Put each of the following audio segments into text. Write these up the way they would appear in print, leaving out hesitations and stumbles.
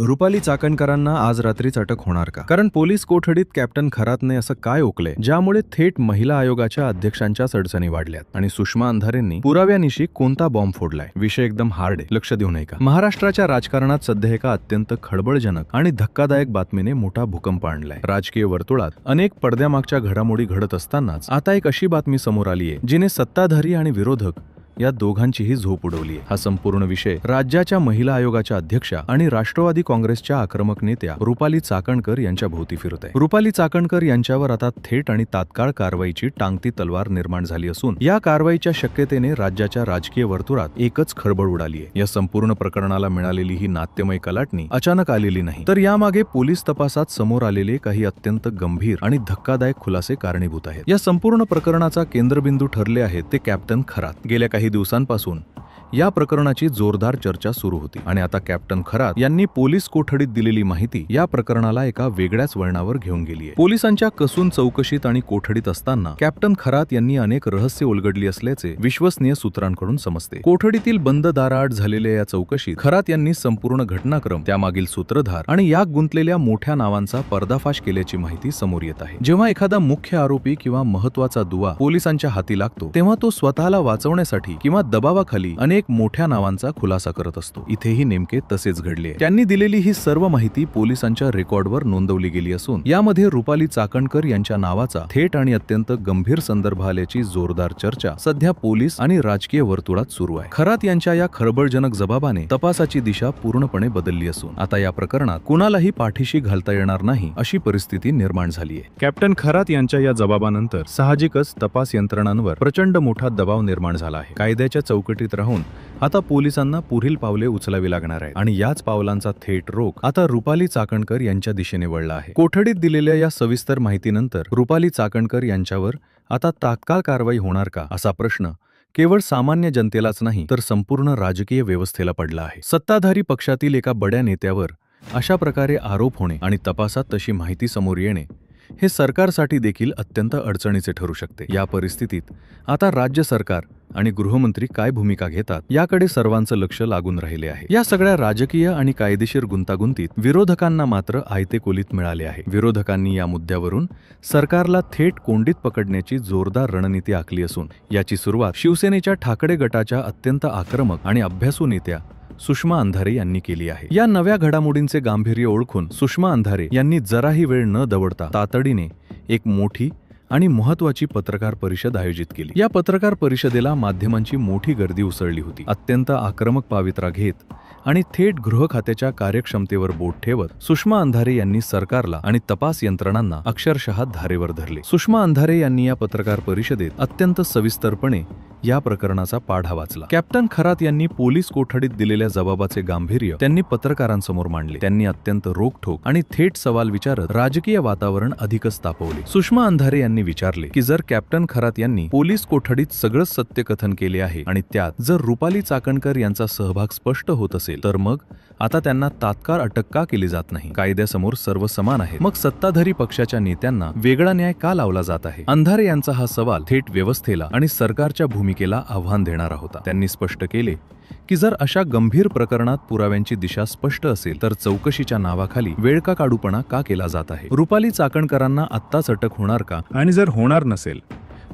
रुपाली चाकणकरांना आज रात्रीच अटक होणार का? कारण पोलीस कोठडीत कॅप्टन खरातने असं काय ओकलंय ज्यामुळे थेट महिला आयोगाच्या अध्यक्षांच्याच अडचणी वाढल्यात आणि सुषमा अंधारेंनी पुराव्यानिशी कोणता बॉम्ब फोडलाय? विषय एकदम हार्ड आहे, लक्ष देऊ नये का? महाराष्ट्राच्या राजकारणात सध्या एका अत्यंत खळबळजनक आणि धक्कादायक बातमीने मोठा भूकंप आणलाय. राजकीय वर्तुळात अनेक पडद्यामागच्या घडामोडी घडत असतानाच आता एक अशी बातमी समोर आलीय जिने सत्ताधारी आणि विरोधक या दोघांचीही झोप उडवली आहे. हा संपूर्ण विषय राज्याच्या महिला आयोगाच्या अध्यक्षा आणि राष्ट्रवादी काँग्रेसच्या आक्रमक नेत्या रुपाली चाकणकर यांच्या भोवती फिरत आहे. रुपाली चाकणकर यांच्यावर आता थेट आणि तात्काळ कारवाईची टांगती तलवार निर्माण झाली असून या कारवाईच्या शक्यतेने राज्याच्या राजकीय वर्तुळात एकच खळबळ उडाली आहे. या संपूर्ण प्रकरणाला मिळालेली ही नाट्यमय कलाटणी अचानक आलेली नाही, तर यामागे पोलीस तपासात समोर आलेले काही अत्यंत गंभीर आणि धक्कादायक खुलासे कारणीभूत आहेत. या संपूर्ण प्रकरणाचा केंद्रबिंदू ठरले आहेत ते कॅप्टन खरात. गेल्या काही दिवसांपासून या प्रकरणाची जोरदार चर्चा सुरू होती आणि आता कॅप्टन खरात यांनी पोलीस कोठडीत दिलेली माहिती या प्रकरणाला एका वेगळ्याच वळणावर घेऊन गेली आहे. पोलिसांच्या कसून चौकशीत आणि कोठडीत असताना कॅप्टन खरात यांनी अनेक रहस्य उलगडली असल्याचे विश्वसनीय सूत्रांकडून समजते. कोठडीतील बंद दाराआड झालेल्या या चौकशीत खरात यांनी संपूर्ण घटनाक्रम, त्यामागील सूत्रधार आणि यात गुंतलेल्या मोठ्या नावांचा पर्दाफाश केल्याची माहिती समोर येत आहे. जेव्हा एखादा मुख्य आरोपी किंवा महत्वाचा दुवा पोलिसांच्या हाती लागतो तेव्हा तो स्वतःला वाचवण्यासाठी किंवा दबावाखाली अनेक मोठ्या नावांचा खुलासा करत असतो. इथेही नेमके तसेच घडले. त्यांनी दिलेली ही सर्व माहिती पोलिसांच्या रेकॉर्डवर नोंदवली गेली असून यामध्ये रुपाली चाकणकर यांच्या नावाचा थेट आणि अत्यंत गंभीर संदर्भ आल्याची जोरदार चर्चा सध्या पोलीस आणि राजकीय वर्तुळात सुरू आहे. खरात यांच्या या खळबळजनक जबाबाने तपासाची दिशा पूर्णपणे बदलली असून आता या प्रकरणात कुणालाही पाठीशी घालता येणार नाही अशी परिस्थिती निर्माण झाली आहे. कॅप्टन खरात यांच्या या जबाबानंतर साहजिकच तपास यंत्रणांवर प्रचंड मोठा दबाव निर्माण झाला आहे. कायद्याच्या चौकटीत राहून आता पोलिसांना पुढील पावले उचलावी लागणार आहेत आणि याच पावलांचा थेट रोख आता रुपाली चाकणकर यांच्या दिशेने वळला आहे. कोठडीत दिलेल्या या सविस्तर माहितीनंतर रुपाली चाकणकर यांच्यावर आता तात्काळ कारवाई होणार का, असा प्रश्न केवळ सामान्य जनतेलाच नाही तर संपूर्ण राजकीय व्यवस्थेला पडला आहे. सत्ताधारी पक्षातील एका बड्या नेत्यावर अशा प्रकारे आरोप होणे आणि तपासात तशी माहिती समोर येणे हे सरकारसाठी देखील अत्यंत अडचणीचे ठरू शकते. या परिस्थितीत आता राज्य सरकार आणि गृहमंत्री काय भूमिका घेतात याकडे सर्वांचं लक्ष लागून राहिले आहे. या सगळ्या राजकीय आणि कायदेशीर गुंतागुंतीत विरोधकांना मात्र आयते कोलीत मिळाले आहे. विरोधकांनी या मुद्द्यावरून सरकारला थेट कोंडीत पकडण्याची जोरदार रणनीती आखली असून याची सुरुवात शिवसेनेच्या ठाकरे गटाच्या अत्यंत आक्रमक आणि अभ्यासू नेत्या सुषमा अंधारे यांनी केली आहे. या नव्या घडामोडींचे गांभीर्य ओळखून सुषमा अंधारे यांनी जराही वेळ न दवडता तातडीने एक मोठी आणि महत्वाची पत्रकार परिषद आयोजित केली. या पत्रकार परिषदेला माध्यमांची मोठी गर्दी उसळली होती. अत्यंत आक्रमक पावित्रा घेत आणि थेट गृह खात्याच्या कार्यक्षमतेवर बोट ठेवत सुषमा अंधारे यांनी सरकारला आणि तपास यंत्रणांना अक्षरशः धारेवर धरले. सुषमा अंधारे यांनी या पत्रकार परिषदेत अत्यंत सविस्तरपणे या प्रकरणाचा पाढा वाचला. कॅप्टन खरात यांनी पोलीस कोठडीत दिलेल्या जबाबाचे गांभीर्य त्यांनी पत्रकारांसमोर मांडले. त्यांनी अत्यंत रोखठोक आणि थेट सवाल विचारत राजकीय वातावरण अधिकच तापवले. सुषमा अंधारे यांनी विचारले की जर कॅप्टन खरात यांनी पोलीस कोठडीत सगळंच सत्यकथन केले आहे आणि त्यात जर रुपाली चाकणकर यांचा सहभाग स्पष्ट होत असेल तर मग आता त्यांना तात्काळ अटक का केली जात नाही? कायद्यासमोर सर्व समान आहेत. मग सत्ताधारी पक्षाच्या नेत्यांना वेगळा न्याय का लावला जात आहे? अंधारे यांचा हा सवाल थेट व्यवस्थेला आणि सरकारच्या भूमिकेला आव्हान देणारा होता. त्यांनी स्पष्ट केले की जर अशा गंभीर प्रकरणात पुराव्यांची दिशा स्पष्ट असेल तर चौकशीच्या नावाखाली वेळका काढूपणा का केला जात आहे? रुपाली चाकणकरांना आत्ताच अटक होणार का? आणि जर होणार नसेल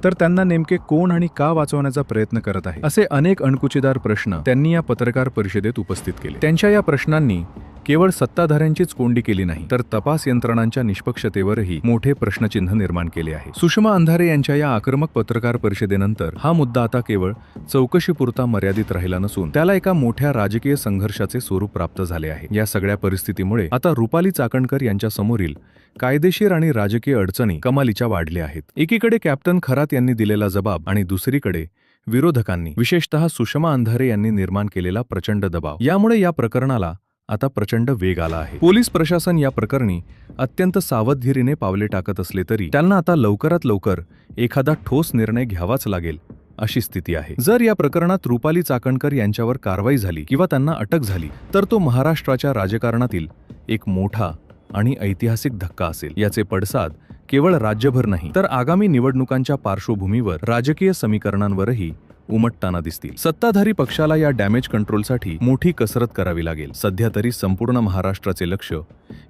तर त्यांना नेमके कोण आणि का वाचवण्याचा प्रयत्न करत आहे? असे अनेक अणकुचीदार प्रश्न त्यांनी या पत्रकार परिषदेत उपस्थित केले. त्यांच्या या प्रश्नांनी केवळ सत्ताधाऱ्यांचीच कोंडी केली नाही तर तपास यंत्रणांच्या निष्पक्षतेवरही मोठे प्रश्नचिन्ह निर्माण केले आहे. सुषमा अंधारे यांच्या या आक्रमक पत्रकार परिषदेनंतर हा मुद्दा आता केवळ चौकशीपुरता मर्यादित राहिला नसून त्याला एका मोठ्या राजकीय संघर्षाचे स्वरूप प्राप्त झाले आहे. या सगळ्या परिस्थितीमुळे आता रुपाली चाकणकर यांच्या समोरील कायदेशीर आणि राजकीय अडचणी कमालीच्या वाढल्या आहेत. एकीकडे कॅप्टन खरात यांनी दिलेला जबाब आणि दुसरीकडे विरोधकांनी, विशेषतः सुषमा अंधारे यांनी निर्माण केलेला प्रचंड दबाव. यामुळे या प्रकरणाला आता प्रचंड वेग आला आहे. पोलीस प्रशासन या प्रकरणी अत्यंत सावधगिरीने पावले टाकत असले तरी त्यांना आता लवकरात लवकर एखादा ठोस निर्णय घ्यावाच लागेल अशी स्थिती आहे. जर या प्रकरणात रुपाली चाकणकर यांच्यावर कारवाई झाली किंवा त्यांना अटक झाली तर तो महाराष्ट्राच्या राजकारणातील एक मोठा आणि ऐतिहासिक धक्का असेल. याचे पडसाद केवळ राज्यभर नाही तर आगामी निवडणुकांच्या पार्श्वभूमीवर राजकीय समीकरणांवरही उमटताना दिसतील. सत्ताधारी पक्षाला या डॅमेज कंट्रोलसाठी मोठी कसरत करावी लागेल. सध्या तरी संपूर्ण महाराष्ट्राचे लक्ष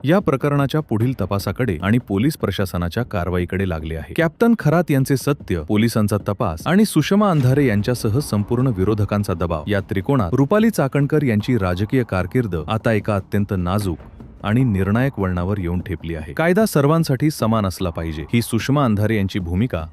या प्रकरणाच्या पुढील तपासाकडे आणि पोलीस प्रशासनाच्या कारवाईकडे लागले आहे. कॅप्टन खरात यांचे सत्य, पोलिसांचा तपास आणि सुषमा अंधारे यांच्यासह संपूर्ण विरोधकांचा दबाव या त्रिकोणात रुपाली चाकणकर यांची राजकीय कारकीर्द आता एका अत्यंत नाजूक आणि निर्णायक वळणावर येऊन ठेपली आहे. कायदा सर्वांसाठी समान असला पाहिजे, ही सुषमा अंधारे यांची भूमिका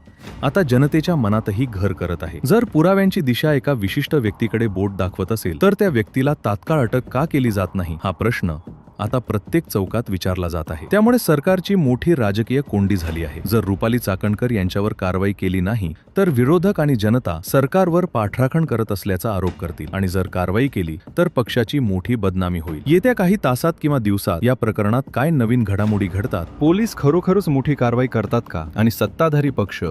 आता जनतेच्या मनातही घर करत आहे. जर पुराव्यांची दिशा एका विशिष्ट व्यक्तीकडे बोट दाखवत असेल तर त्या व्यक्तीला तात्काळ अटक का केली जात नाही, हा प्रश्न आता प्रत्येक चौकात विचारला जात आहे. त्यामुळे सरकारची मोठी राजकीय कोंडी झाली आहे. जर रुपाली चाकणकर यांच्यावर कारवाई केली नाही तर विरोधक आणि जनता सरकारवर पाठराखण करत असल्याचा आरोप करतील आणि जर कारवाई केली तर पक्षाची मोठी बदनामी होईल. येत्या काही तासात किंवा दिवसात या प्रकरणात काय नवीन घडामोडी घडतात, पोलीस खरोखरच मोठी कारवाई करतात का आणि सत्ताधारी पक्ष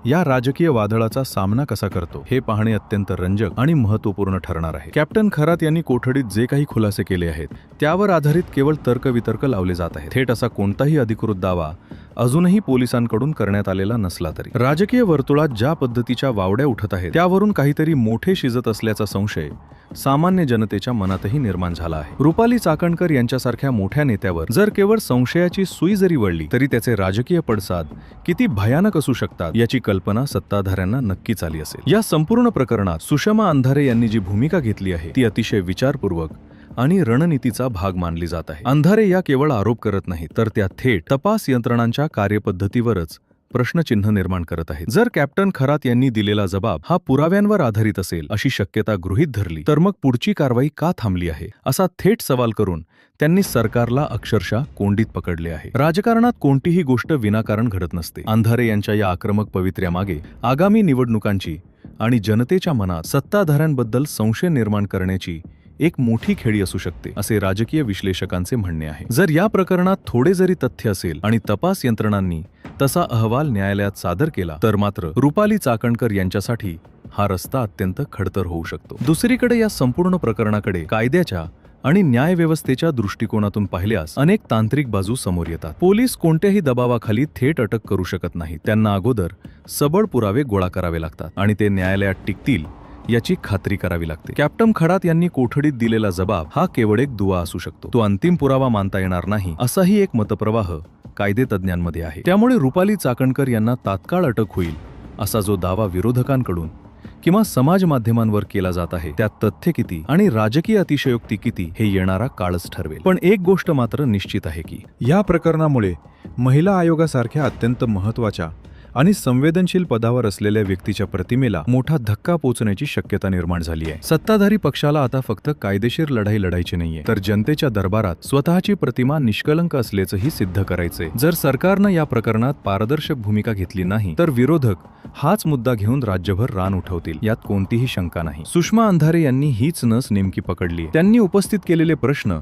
या राजकीय वादळाचा सामना कसा करतो, हे पाहणे अत्यंत रंजक आणि महत्त्वपूर्ण ठरणार आहे. कॅप्टन खरात यांनी कोठडीत जे काही खुलासे केले आहेत त्यावर आधारित केवळ तर्कवितर्क लावले जात आहेत. थेट असा कोणताही अधिकृत दावा अजूनही पोलिसांकडून करण्यात आलेला नसला तरी राजकीय वर्तुळात ज्या पद्धतीच्या वावड्या उठत आहेत त्यावरून काहीतरी मोठे शिजत असल्याचा संशय सामान्य जनतेच्या मनातही निर्माण झाला आहे. रुपाली चाकणकर यांच्यासारख्या मोठ्या नेत्यावर जर केवळ संशयाची सुई जरी वळली तरी त्याचे राजकीय पडसाद किती भयानक असू शकतात याची कल्पना सत्ताधाऱ्यांना नक्कीच आली असेल. या संपूर्ण प्रकरणात सुषमा अंधारे यांनी जी भूमिका घेतली आहे ती अतिशय विचारपूर्वक आणि रणनीतीचा भाग मानली जात आहे. अंधारे या केवळ आरोप करत नाहीत तर त्या थेट तपास यंत्रणांच्या कार्यपद्धतीवरच प्रश्नचिन्ह निर्माण करत आहेत. जर कॅप्टन खरात यांनी दिलेला जबाब हा पुराव्यांवर आधारित असेल अशी शक्यता गृहीत धरली तर मग पुढची कारवाई का थांबली आहे असा थेट सवाल करून त्यांनी सरकारला अक्षरशः कोंडीत पकडले आहे. राजकारणात कोणतीही गोष्ट विनाकारण घडत नसते. अंधारे यांच्या या आक्रमक पवित्र्यामागे आगामी निवडणुकांची आणि जनतेच्या मनात सत्ताधाऱ्यांबद्दल संशय निर्माण करण्याची एक मोठी खेळी असू शकते असे राजकीय विश्लेषकांचे म्हणणे आहे. जर या प्रकरणात थोडे जरी तथ्य असेल आणि तपास यंत्रणांनी तसा अहवाल न्यायालयात सादर केला तर मात्र रुपाली चाकणकर यांच्यासाठी हा रस्ता अत्यंत खडतर होऊ शकतो. दुसरीकडे या संपूर्ण प्रकरणाकडे कायद्याच्या आणि न्यायव्यवस्थेच्या दृष्टिकोनातून पाहिल्यास अनेक तांत्रिक बाजू समोर येतात. पोलीस कोणत्याही दबावाखाली थेट अटक करू शकत नाहीत. त्यांना अगोदर सबळ पुरावे गोळा करावे लागतात आणि ते न्यायालयात टिकतील याची खात्री करावी लागते. कॅप्टन खरात यांनी कोठडीत दिलेला जबाब हा केवळ एक दुवा असू शकतो. तो अंतिम पुरावा मानता येणार नाही असाही एक मतप्रवाह कायदेतज्ञांमध्ये आहे. त्यामुळे रुपाली चाकणकर यांना तात्काळ अटक होईल असा जो दावा विरोधकांकडून किंवा समाज माध्यमांवर केला जात आहे त्यात तथ्य किती आणि राजकीय अतिशयोक्ती किती हे येणारा काळच ठरवेल. पण एक गोष्ट मात्र निश्चित आहे की या प्रकरणामुळे महिला आयोगासारख्या अत्यंत महत्त्वाच्या आणि संवेदनशील पदावर असलेल्या व्यक्तीच्या प्रतिमेला मोठा धक्का पोचण्याची शक्यता निर्माण झाली आहे. सत्ताधारी पक्षाला आता फक्त कायदेशीर लढाई लढायची नाहीये तर जनतेच्या दरबारात स्वतःची प्रतिमा निष्कलंक असल्याचंही सिद्ध करायचंय. जर सरकारनं या प्रकरणात पारदर्शक भूमिका घेतली नाही तर विरोधक हाच मुद्दा घेऊन राज्यभर रान उठवतील यात कोणतीही शंका नाही. सुषमा अंधारे यांनी हीच नस नेमकी पकडली. त्यांनी उपस्थित केलेले प्रश्न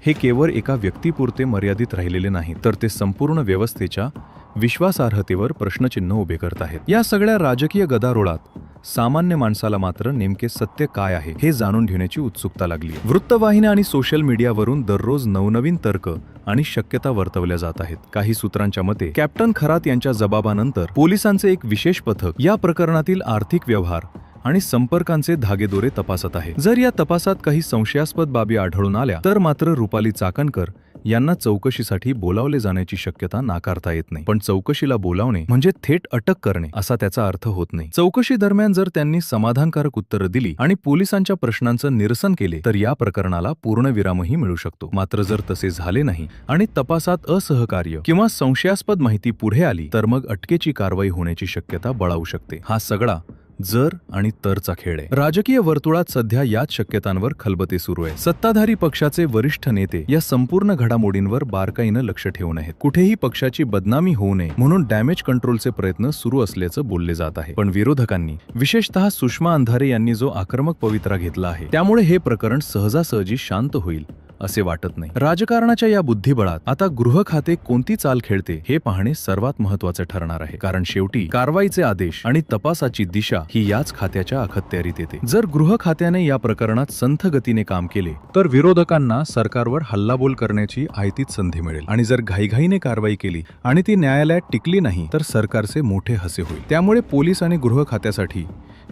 हे केवळ एका व्यक्तीपुरते मर्यादित राहिलेले नाही तर ते संपूर्ण व्यवस्थेच्या विश्वासार्हतेवर प्रश्नचिन्ह उभे करत आहेत. या सगळ्या राजकीय गदारोळात सामान्य माणसाला मात्र नेमके सत्य काय आहे हे जाणून घेण्याची उत्सुकता लागली. वृत्तवाहिन्या आणि सोशल मीडियावरून दररोज नवनवीन तर्क आणि शक्यता वर्तवल्या जात आहेत. काही सूत्रांच्या मते कॅप्टन खरात यांच्या जबाबानंतर पोलिसांचे एक विशेष पथक या प्रकरणातील आर्थिक व्यवहार आणि संपर्कांचे धागेदोरे तपासत आहे. जर या तपासात काही संशयास्पद बाबी आढळून आल्या तर मात्र रुपाली चाकणकर यांना चौकशीसाठी बोलावले जाण्याची शक्यता नाकारता येत नाही. पण चौकशीला बोलावणे म्हणजे थेट अटक करणे असा त्याचा अर्थ होत नाही. चौकशी दरम्यान जर त्यांनी समाधानकारक उत्तरं दिली आणि पोलिसांच्या प्रश्नांचं निरसन केले तर या प्रकरणाला पूर्णविरामही मिळू शकतो. मात्र जर तसे झाले नाही आणि तपासात असहकार्य किंवा संशयास्पद माहिती पुढे आली तर मग अटकेची कारवाई होण्याची शक्यता बळावू शकते. हा सगळा जर आणि तरचा खेळ आहे. राजकीय वर्तुळात सध्या याच शक्यतांवर खलबते सुरू आहे. सत्ताधारी पक्षाचे वरिष्ठ नेते या संपूर्ण घडामोडींवर बारकाईनं लक्ष ठेवून आहेत. कुठेही पक्षाची बदनामी होऊ नये म्हणून डॅमेज कंट्रोलचे प्रयत्न सुरू असल्याचं बोलले जात आहे. पण विरोधकांनी विशेषतः सुषमा अंधारे यांनी जो आक्रमक पवित्रा घेतला आहे त्यामुळे हे प्रकरण सहजासहजी शांत होईल असे वाटत नाही. राजकारणाच्या या बुद्धिबळात आता गृह खाते कोणती चाल खेळते हे पाहणे सर्वात महत्त्वाचे ठरणार आहे. कारण शेवटी कारवाईचे आदेश आणि तपासाची दिशा ही याच खात्याच्या अखत्यारीत येते. जर गृह खात्याने या प्रकरणात संथ गतीने काम केले तर विरोधकांना सरकारवर हल्लाबोल करण्याची आयतीच संधी मिळेल आणि जर घाईघाईने कारवाई केली आणि ती न्यायालयात टिकली नाही तर सरकारचे मोठे हसे होईल. त्यामुळे पोलीस आणि गृह खात्यासाठी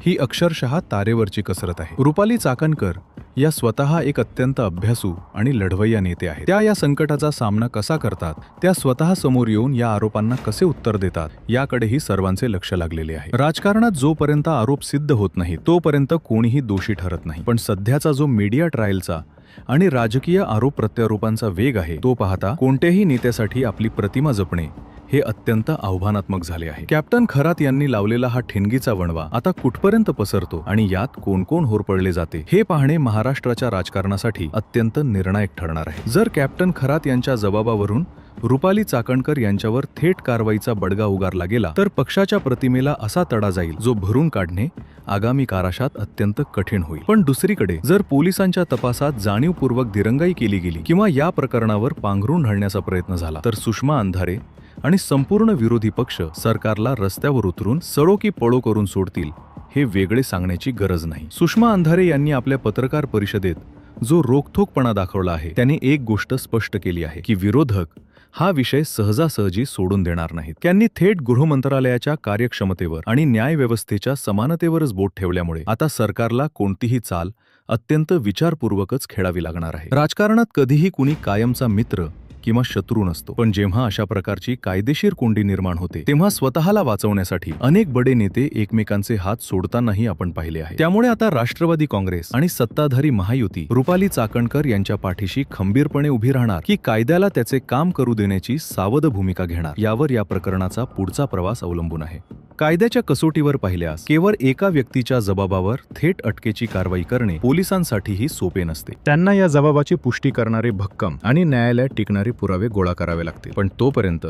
ही अक्षरशः तारेवरची कसरत आहे. रुपाली चाकणकर या स्वतः एक अत्यंत अभ्यासू आणि लढवय्या नेते आहेत. त्या या संकटाचा सामना कसा करतात, त्या स्वतः समोर येऊन या आरोपांना कसे उत्तर देतात, याकडेही सर्वांचे लक्ष लागलेले आहे. राजकारणात जोपर्यंत आरोप सिद्ध होत नाही तोपर्यंत कोणीही दोषी ठरत नाही. पण सध्याचा जो मीडिया ट्रायलचा आणि राजकीय आरोप प्रत्यारोपांचा वेग आहे तो पाहता कोणत्याही नेत्यासाठी आपली प्रतिमा जपणे हे अत्यंत आव्हानात्मक झाले आहे. कॅप्टन खरात यांनी लावलेला हा ठिणगीचा वणवा आता कुठपर्यंत पसरतो आणि यात कोण कोण होरपळले जाते हे पाहणे महाराष्ट्राच्या राजकारणासाठी अत्यंत निर्णायक ठरणार आहे. जर कॅप्टन खरात यांच्या जबाबावरून रुपाली चाकणकर यांच्यावर थेट कारवाईचा बडगा उगारला गेला तर पक्षाच्या प्रतिमेला असा तडा जाईल जो भरून काढणे आगामी काळात अत्यंत कठीण होईल. पण दुसरीकडे जर पोलिसांच्या तपासात जाणीवपूर्वक दिरंगाई केली गेली किंवा या प्रकरणावर पांघरून घालण्याचा प्रयत्न झाला तर सुषमा अंधारे आणि संपूर्ण विरोधी पक्ष सरकारला रस्त्यावर उतरून सडो की पळो करून सोडतील हे वेगळे सांगण्याची गरज नाही. सुषमा अंधारे यांनी आपल्या पत्रकार परिषदेत जो रोखठोकपणा दाखवला आहे त्याने एक गोष्ट स्पष्ट केली आहे की विरोधक हा विषय सहजासहजी सोडून देणार नाहीत. त्यांनी थेट गृह मंत्रालयाच्या कार्यक्षमतेवर आणि न्यायव्यवस्थेच्या समानतेवरच बोट ठेवल्यामुळे आता सरकारला कोणतीही चाल अत्यंत विचारपूर्वकच खेळावी लागणार आहे. राजकारणात कधीही कुणी कायमचा मित्र किंवा शत्रू नसतो, पण जेव्हा अशा प्रकारची कायदेशीर कोंडी निर्माण होते तेव्हा स्वतःला वाचवण्यासाठी अनेक बडे नेते एकमेकांचे हात सोडतानाही आपण पाहिले आहे. त्यामुळे आता राष्ट्रवादी काँग्रेस आणि सत्ताधारी महायुती रुपाली चाकणकर यांच्या पाठीशी खंबीरपणे उभी राहणार की कायद्याला त्याचे काम करू देण्याची सावध भूमिका घेणार यावर या प्रकरणाचा पुढचा प्रवास अवलंबून आहे. कायद्याच्या कसोटीवर पाहिल्यास केवळ एका व्यक्तीच्या जबाबावर थेट अटकेची कारवाई करणे पोलिसांसाठीही सोपे नसते. त्यांना या जबाबाची पुष्टी करणारे भक्कम आणि न्यायालयात टिकणारे पुरावे गोळा करावे लागतील. पण तोपर्यंत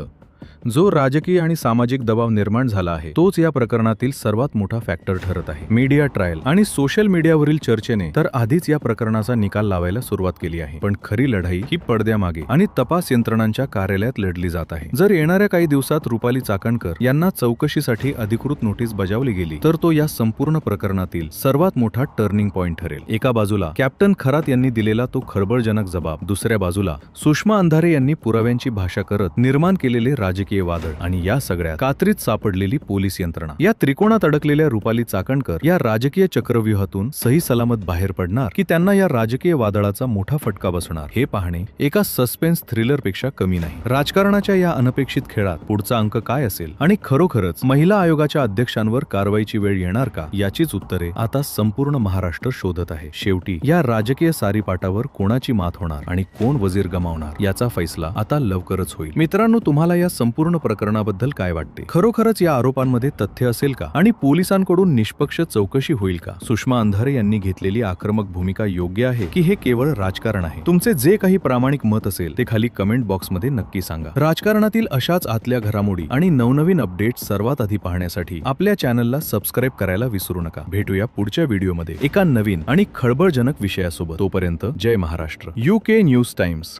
जो राजकीय आणि सामाजिक दबाव निर्माण झाला आहे तोच या प्रकरणातील सर्वात मोठा फॅक्टर ठरत आहे. मीडिया ट्रायल आणि सोशल मीडियावरील चर्चेने तर आधीच या प्रकरणाचा निकाल लावायला सुरुवात केली आहे. पण खरी लढाई ही पडद्यामागे आणि तपास यंत्रणांच्या कार्यालयात लढली जात आहे. जर येणाऱ्या काही दिवसात रुपाली चाकणकर यांना चौकशीसाठी अधिकृत नोटीस बजावली गेली तर तो या संपूर्ण प्रकरणातील सर्वात मोठा टर्निंग पॉइंट ठरेल. एका बाजूला कॅप्टन खरात यांनी दिलेला तो खळबळजनक जबाब, दुसऱ्या बाजूला सुषमा अंधारे यांनी पुराव्यांची भाषा करत निर्माण केलेले राजकीय वादळ आणि या सगळ्या कात्रीत सापडलेली पोलीस यंत्रणा. या त्रिकोणात अडकलेल्या रुपाली चाकणकर या राजकीय चक्रव्यूहातून सही सलामत बाहेर पडणार की त्यांना या राजकीय वादळाचा मोठा फटका बसणार हे पाहणे एका सस्पेन्स थ्रिलर पेक्षा कमी नाही. राजकारणाच्या या अनपेक्षित खेळात पुढचा अंक काय असेल आणि खरोखरच महिला आयोगाच्या अध्यक्षांवर कारवाईची वेळ येणार का याचीच उत्तरे आता संपूर्ण महाराष्ट्र शोधत आहे. शेवटी या राजकीय सारीपाटावर कोणाची मात होणार आणि कोण वजीर गमावणार याचा फैसला आता लवकरच होईल. मित्रांनो, तुम्हाला या संपूर्ण प्रकरणाबद्दल काय वाटते? खरोखरच या आरोपांमध्ये तथ्य असेल का आणि पोलिसांकडून निष्पक्ष चौकशी होईल का? सुषमा अंधारे यांनी घेतलेली आक्रमक भूमिका योग्य आहे की हे केवळ राजकारण आहे? तुमचे जे काही प्रामाणिक मत असेल ते खाली कमेंट बॉक्समध्ये नक्की सांगा. राजकारणातील अशाच आतल्या घडामोडी आणि नवनवीन अपडेट्स सर्वात आधी पाहण्यासाठी आपल्या चॅनलला सबस्क्राईब करायला विसरू नका. भेटूया पुढच्या व्हिडिओमध्ये एका नवीन आणि खळबळजनक विषयासोबत. तोपर्यंत जय महाराष्ट्र. UK news times.